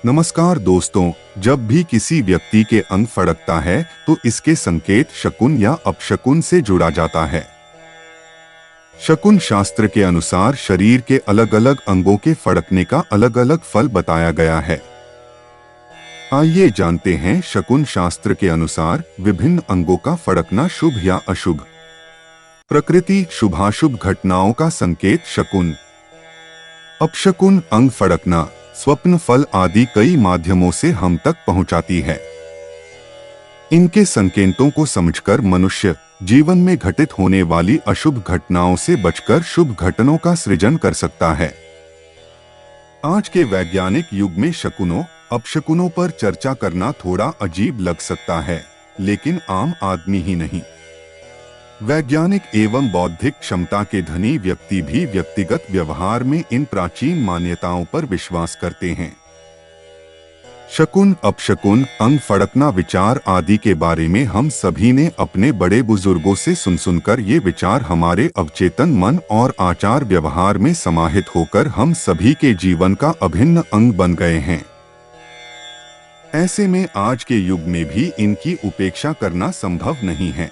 नमस्कार दोस्तों, जब भी किसी व्यक्ति के अंग फड़कता है तो इसके संकेत शकुन या अपशकुन से जुड़ा जाता है। शकुन शास्त्र के अनुसार शरीर के अलग अलग अंगों के फड़कने का अलग अलग फल बताया गया है। आइए जानते हैं शकुन शास्त्र के अनुसार विभिन्न अंगों का फड़कना शुभ या अशुभ। प्रकृति शुभाशुभ घटनाओं का संकेत शकुन। अपशकुन अंग फड़कना, स्वप्न फल आदि कई माध्यमों से हम तक पहुंचाती है। इनके संकेतों को समझकर मनुष्य जीवन में घटित होने वाली अशुभ घटनाओं से बचकर शुभ घटनाओं का सृजन कर सकता है। आज के वैज्ञानिक युग में शकुनों अपशकुनों पर चर्चा करना थोड़ा अजीब लग सकता है, लेकिन आम आदमी ही नहीं, वैज्ञानिक एवं बौद्धिक क्षमता के धनी व्यक्ति भी व्यक्तिगत व्यवहार में इन प्राचीन मान्यताओं पर विश्वास करते हैं। शकुन अपशकुन अंग फड़कना विचार आदि के बारे में हम सभी ने अपने बड़े बुजुर्गों से सुनकर ये विचार हमारे अवचेतन मन और आचार व्यवहार में समाहित होकर हम सभी के जीवन का अभिन्न अंग बन गए हैं। ऐसे में आज के युग में भी इनकी उपेक्षा करना संभव नहीं है।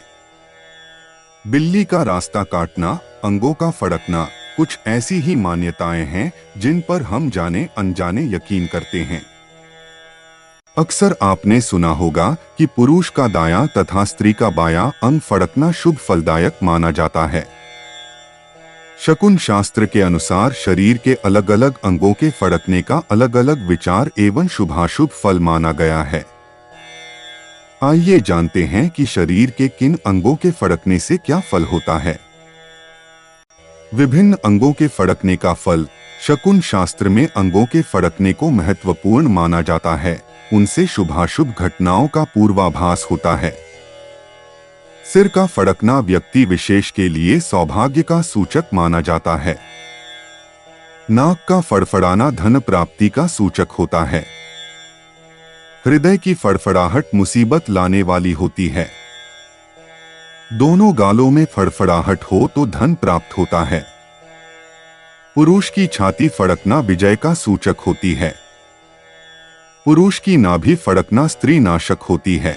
बिल्ली का रास्ता काटना, अंगों का फड़कना, कुछ ऐसी ही मान्यताएं हैं जिन पर हम जाने अनजाने यकीन करते हैं। अक्सर आपने सुना होगा कि पुरुष का दायां तथा स्त्री का बायां अंग फड़कना शुभ फलदायक माना जाता है। शकुन शास्त्र के अनुसार शरीर के अलग अलग अंगों के फड़कने का अलग अलग विचार एवं शुभाशुभ फल माना गया है। आइए जानते हैं कि शरीर के किन अंगों के फड़कने से क्या फल होता है। विभिन्न अंगों के फड़कने का फल। शकुन शास्त्र में अंगों के फड़कने को महत्वपूर्ण माना जाता है। उनसे शुभाशुभ घटनाओं का पूर्वाभास होता है। सिर का फड़कना व्यक्ति विशेष के लिए सौभाग्य का सूचक माना जाता है। नाक का फड़फड़ाना धन प्राप्ति का सूचक होता है। हृदय की फड़फड़ाहट मुसीबत लाने वाली होती है। दोनों गालों में फड़फड़ाहट हो तो धन प्राप्त होता है। पुरुष की छाती फड़कना विजय का सूचक होती है। पुरुष की नाभि फड़कना स्त्री नाशक होती है।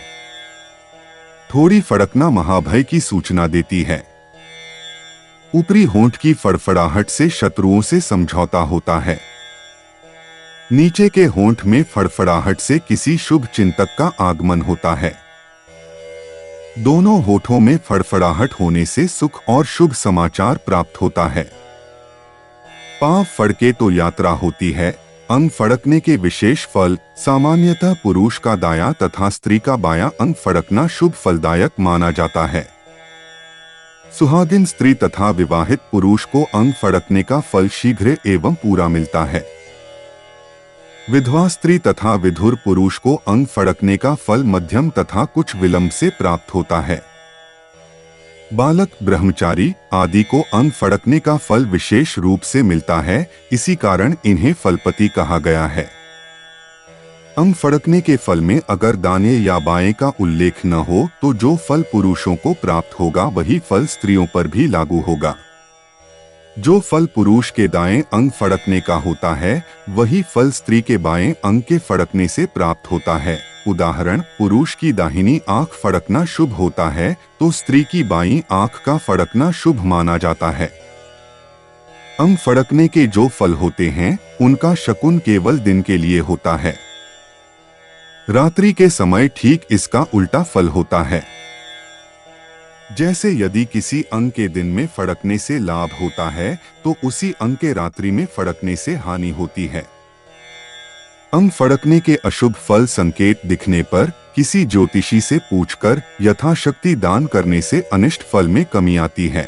थोड़ी फड़कना महाभय की सूचना देती है। ऊपरी होंठ की फड़फड़ाहट से शत्रुओं से समझौता होता है। नीचे के होंठ में फड़फड़ाहट से किसी शुभ चिंतक का आगमन होता है। दोनों होठों में फड़फड़ाहट होने से सुख और शुभ समाचार प्राप्त होता है। पांव फड़के तो यात्रा होती है। अंग फड़कने के विशेष फल। सामान्यतः पुरुष का दायां तथा स्त्री का बायां अंग फड़कना शुभ फलदायक माना जाता है। सुहागिन स्त्री तथा विवाहित पुरुष को अंग फड़कने का फल शीघ्र एवं पूरा मिलता है। विधवा स्त्री तथा विधुर पुरुष को अंग फड़कने का फल मध्यम तथा कुछ विलंब से प्राप्त होता है। बालक ब्रह्मचारी आदि को अंग फड़कने का फल विशेष रूप से मिलता है, इसी कारण इन्हें फलपति कहा गया है। अंग फड़कने के फल में अगर दाएं या बाएं का उल्लेख न हो तो जो फल पुरुषों को प्राप्त होगा वही फल स्त्रियों पर भी लागू होगा। जो फल पुरुष के दाएं अंग फड़कने का होता है वही फल स्त्री के बाएं अंग के फड़कने से प्राप्त होता है। उदाहरण, पुरुष की दाहिनी आंख फड़कना शुभ होता है तो स्त्री की बाईं आंख का फड़कना शुभ माना जाता है। अंग फड़कने के जो फल होते हैं उनका शकुन केवल दिन के लिए होता है। रात्रि के समय ठीक इसका उल्टा फल होता है। जैसे यदि किसी अंग के दिन में फड़कने से लाभ होता है तो उसी अंग के रात्रि में फड़कने से हानि होती है। अंग फड़कने के अशुभ फल संकेत दिखने पर किसी ज्योतिषी से पूछकर यथाशक्ति दान करने से अनिष्ट फल में कमी आती है।